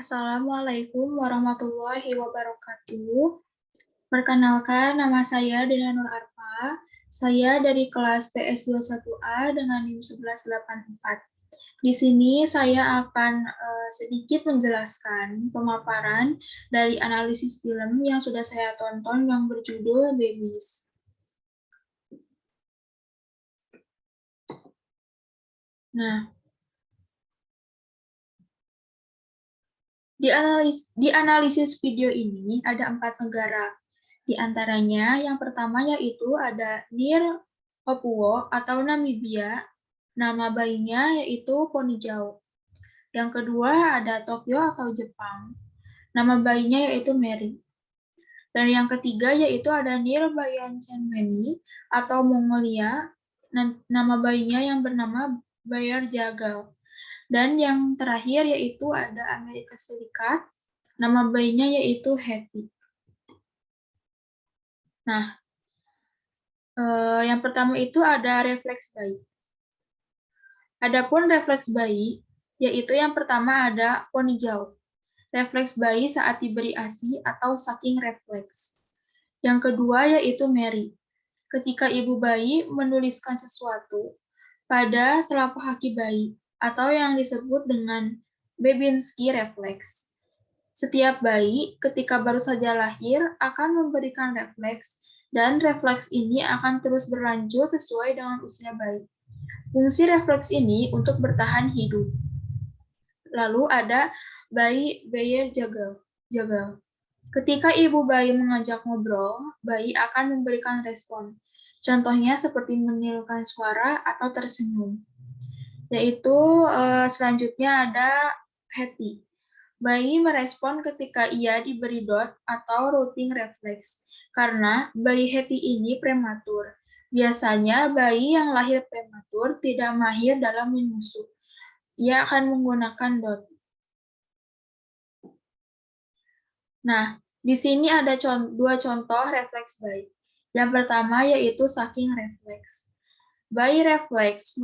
Assalamualaikum warahmatullahi wabarakatuh. Perkenalkan, nama saya Dina Nur Arfa. Saya dari kelas PS21A dengan NIM 1184. Di sini saya akan sedikit menjelaskan pemaparan dari analisis film yang sudah saya tonton yang berjudul Babies. Nah, di analisis video ini ada 4 negara. Di antaranya yang pertama yaitu ada Nir Papua atau Namibia, nama bayinya yaitu Ponijau. Yang kedua ada Tokyo atau Jepang, nama bayinya yaitu Mary. Dan yang ketiga yaitu ada Nir Bayanchenmeni atau Mongolia, nama bayinya yang bernama Bayar Jagal. Dan yang terakhir yaitu ada Amerika Serikat, nama bayinya yaitu Hetty. Nah, yang pertama itu ada refleks bayi. Adapun refleks bayi, yaitu yang pertama ada Ponijau. Refleks bayi saat diberi ASI atau sucking refleks. Yang kedua yaitu Mary. Ketika ibu bayi menuliskan sesuatu pada telapak kaki bayi atau yang disebut dengan Babinski refleks. Setiap bayi ketika baru saja lahir akan memberikan refleks dan refleks ini akan terus berlanjut sesuai dengan usia bayi. Fungsi refleks ini untuk bertahan hidup. Lalu ada bayi Bayer Jagal. Ketika ibu bayi mengajak ngobrol, bayi akan memberikan respon. Contohnya seperti menirukan suara atau tersenyum. Yaitu selanjutnya ada Hetty. Bayi merespon ketika ia diberi dot atau routing refleks. Karena bayi Hetty ini prematur. Biasanya bayi yang lahir prematur tidak mahir dalam menyusu. Ia akan menggunakan dot. Nah, di sini ada dua contoh refleks bayi. Yang pertama yaitu sucking refleks. Bayi refleks,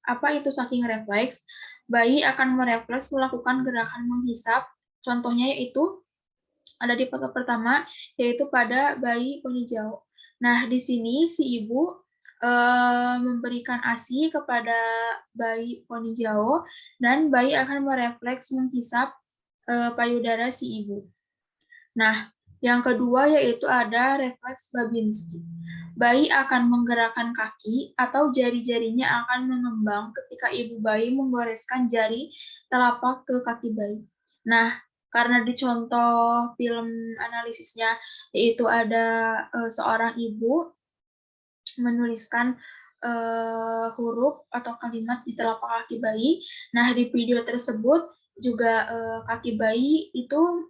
apa itu sucking refleks? Bayi akan merefleks melakukan gerakan menghisap. Contohnya yaitu ada di foto pertama, yaitu pada bayi Ponijau. Nah, di sini si ibu memberikan ASI kepada bayi Ponijau, dan bayi akan merefleks menghisap payudara si ibu. Nah, yang kedua yaitu ada refleks Babinski. Bayi akan menggerakkan kaki atau jari-jarinya akan mengembang ketika ibu bayi menggoreskan jari telapak ke kaki bayi. Nah, karena di contoh film analisisnya yaitu ada seorang ibu menuliskan huruf atau kalimat di telapak kaki bayi. Nah, di video tersebut juga kaki bayi itu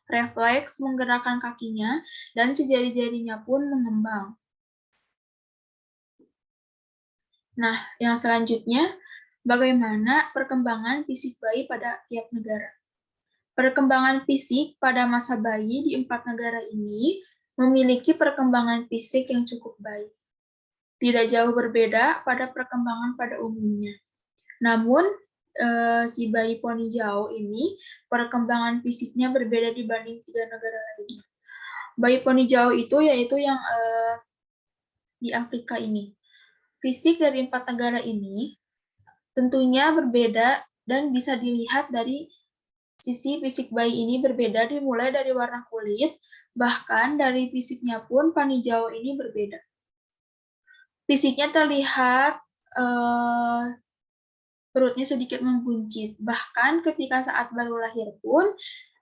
refleks menggerakkan kakinya dan si jari-jarinya pun mengembang. Nah, yang selanjutnya, bagaimana perkembangan fisik bayi pada tiap negara? Perkembangan fisik pada masa bayi di 4 negara ini memiliki perkembangan fisik yang cukup baik. Tidak jauh berbeda pada perkembangan pada umumnya. Namun, si bayi Ponijau ini perkembangan fisiknya berbeda dibanding 3 negara lainnya. Bayi Ponijau itu yaitu yang di Afrika ini. Fisik dari 4 negara ini tentunya berbeda dan bisa dilihat dari sisi fisik bayi ini berbeda dimulai dari warna kulit, bahkan dari fisiknya pun Ponijau ini berbeda. Fisiknya terlihat perutnya sedikit membuncit, bahkan ketika saat baru lahir pun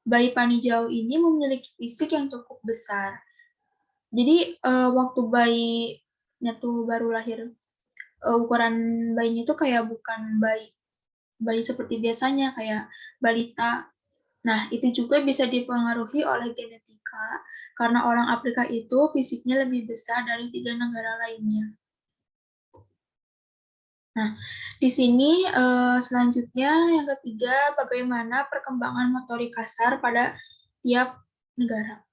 bayi Ponijau ini memiliki fisik yang cukup besar. Jadi waktu bayinya tuh baru lahir, ukuran bayinya tuh kayak bukan bayi seperti biasanya kayak balita. Nah, itu juga bisa dipengaruhi oleh genetika karena orang Afrika itu fisiknya lebih besar dari 3 negara lainnya. Nah, di sini selanjutnya yang ketiga, bagaimana perkembangan motorik kasar pada tiap negara.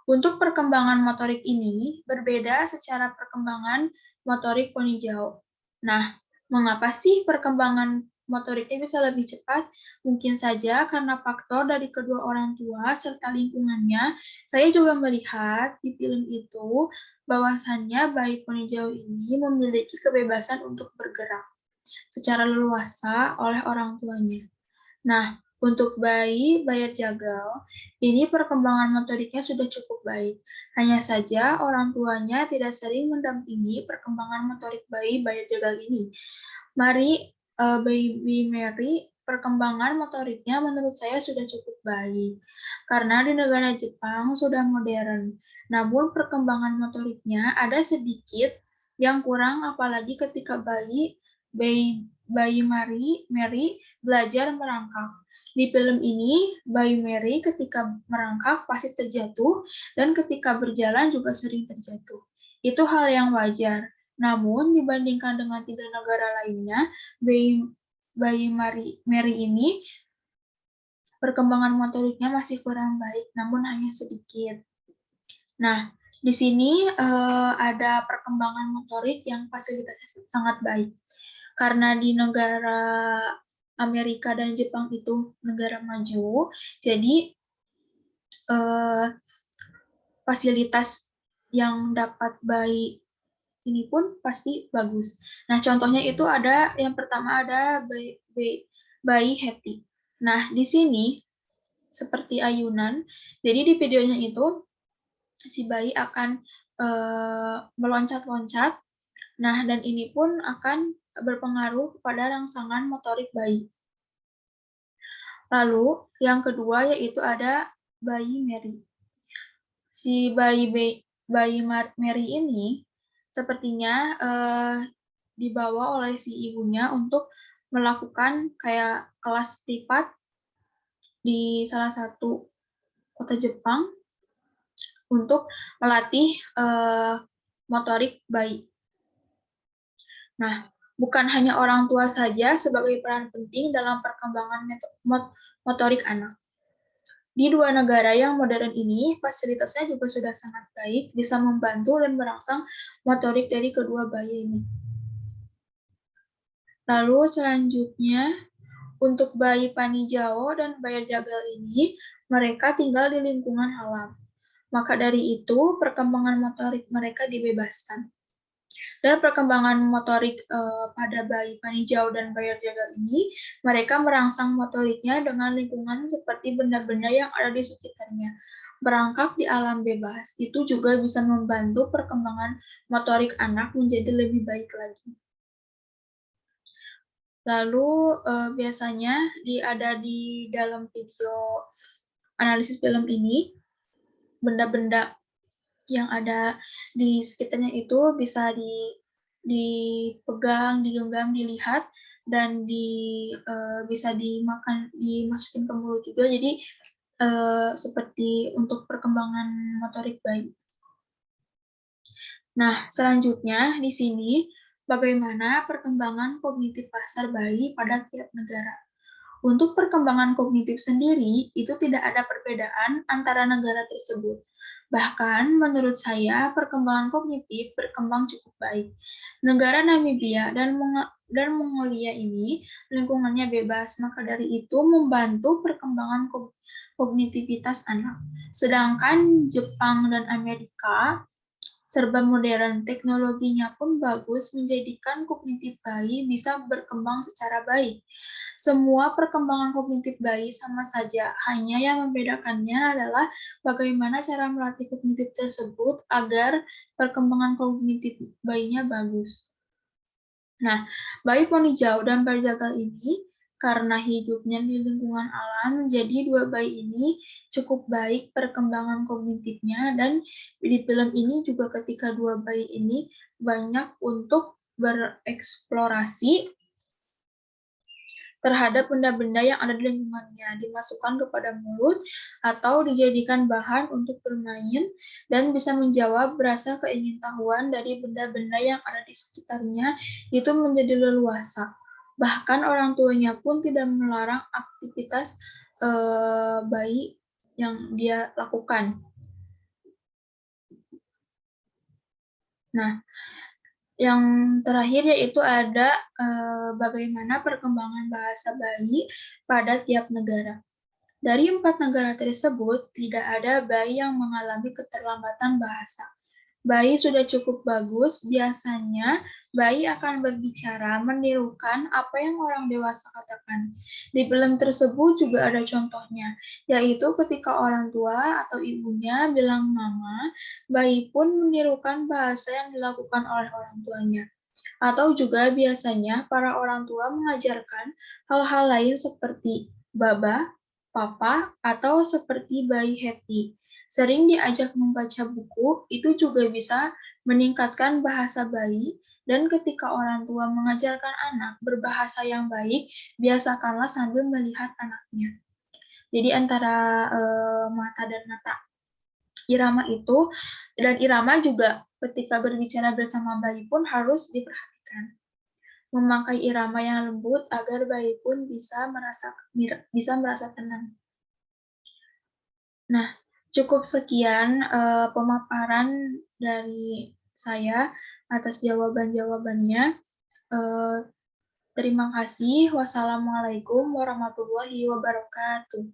Untuk perkembangan motorik ini berbeda secara perkembangan motorik Ponijau. Nah, mengapa sih perkembangan motoriknya bisa lebih cepat? Mungkin saja karena faktor dari kedua orang tua serta lingkungannya. Saya juga melihat di film itu bahwasannya bayi penghijau ini memiliki kebebasan untuk bergerak secara leluasa oleh orang tuanya. Nah, untuk bayi bayar jagal, ini perkembangan motoriknya sudah cukup baik. Hanya saja orang tuanya tidak sering mendampingi perkembangan motorik bayi bayar jagal ini. Baby Mary, perkembangan motoriknya menurut saya sudah cukup baik. Karena di negara Jepang sudah modern. Namun perkembangan motoriknya ada sedikit yang kurang apalagi ketika bayi Mary belajar merangkak. Di film ini, bayi Mary ketika merangkak pasti terjatuh dan ketika berjalan juga sering terjatuh. Itu hal yang wajar. Namun, dibandingkan dengan 3 negara lainnya, bayi Mary ini perkembangan motoriknya masih kurang baik, namun hanya sedikit. Nah, di sini ada perkembangan motorik yang fasilitasnya sangat baik. Karena di negara Amerika dan Jepang itu negara maju, jadi fasilitas yang dapat bayi ini pun pasti bagus. Nah, contohnya itu ada yang pertama ada bayi Hetty. Nah, di sini seperti ayunan. Jadi di videonya itu si bayi akan meloncat-loncat. Nah, dan ini pun akan berpengaruh pada rangsangan motorik bayi. Lalu yang kedua yaitu ada bayi Mary. Si bayi Mary ini sepertinya dibawa oleh si ibunya untuk melakukan kayak kelas privat di salah satu kota Jepang untuk melatih motorik bayi. Nah, bukan hanya orang tua saja sebagai peran penting dalam perkembangan motorik anak. Di 2 negara yang modern ini, fasilitasnya juga sudah sangat baik, bisa membantu dan merangsang motorik dari kedua bayi ini. Lalu selanjutnya, untuk bayi panijao dan bayi jagal ini, mereka tinggal di lingkungan alam. Maka dari itu, perkembangan motorik mereka dibebaskan. Dan perkembangan motorik pada bayi panijau dan bayi jagal ini, mereka merangsang motoriknya dengan lingkungan seperti benda-benda yang ada di sekitarnya. Berangkat di alam bebas, itu juga bisa membantu perkembangan motorik anak menjadi lebih baik lagi. Lalu biasanya ada di dalam video analisis film ini, benda-benda yang ada di sekitarnya itu bisa dipegang, digenggam, dilihat, dan bisa dimakan, dimasukin ke mulut juga. Jadi seperti untuk perkembangan motorik bayi. Nah, selanjutnya di sini bagaimana perkembangan kognitif pasar bayi pada tiap negara. Untuk perkembangan kognitif sendiri, itu tidak ada perbedaan antara negara tersebut. Bahkan, menurut saya, perkembangan kognitif berkembang cukup baik. Negara Namibia dan Mongolia ini lingkungannya bebas, maka dari itu membantu perkembangan kognitivitas anak. Sedangkan Jepang dan Amerika serba modern, teknologinya pun bagus, menjadikan kognitif bayi bisa berkembang secara baik. Semua perkembangan kognitif bayi sama saja, hanya yang membedakannya adalah bagaimana cara melatih kognitif tersebut agar perkembangan kognitif bayinya bagus. Nah, bayi penghijau dan bayi jagal ini karena hidupnya di lingkungan alam, jadi 2 bayi ini cukup baik perkembangan kognitifnya, dan di film ini juga ketika 2 bayi ini banyak untuk bereksplorasi terhadap benda-benda yang ada di lingkungannya, dimasukkan kepada mulut atau dijadikan bahan untuk bermain dan bisa menjawab rasa keingintahuan dari benda-benda yang ada di sekitarnya itu menjadi leluasa. Bahkan orang tuanya pun tidak melarang aktivitas bayi yang dia lakukan. Nah, Yang terakhir yaitu ada bagaimana perkembangan bahasa bayi pada tiap negara. Dari 4 negara tersebut, tidak ada bayi yang mengalami keterlambatan bahasa. Bayi sudah cukup bagus, biasanya bayi akan berbicara menirukan apa yang orang dewasa katakan. Di film tersebut juga ada contohnya, yaitu ketika orang tua atau ibunya bilang mama, bayi pun menirukan bahasa yang dilakukan oleh orang tuanya. Atau juga biasanya para orang tua mengajarkan hal-hal lain seperti baba, papa, atau seperti bayi Hetty. Sering diajak membaca buku, itu juga bisa meningkatkan bahasa bayi, dan ketika orang tua mengajarkan anak berbahasa yang baik, biasakanlah sambil melihat anaknya. Jadi antara mata dan mata irama itu, dan irama juga ketika berbicara bersama bayi pun harus diperhatikan. Memakai irama yang lembut agar bayi pun bisa merasa tenang. Nah, cukup sekian pemaparan dari saya atas jawaban-jawabannya. Terima kasih. Wassalamualaikum warahmatullahi wabarakatuh.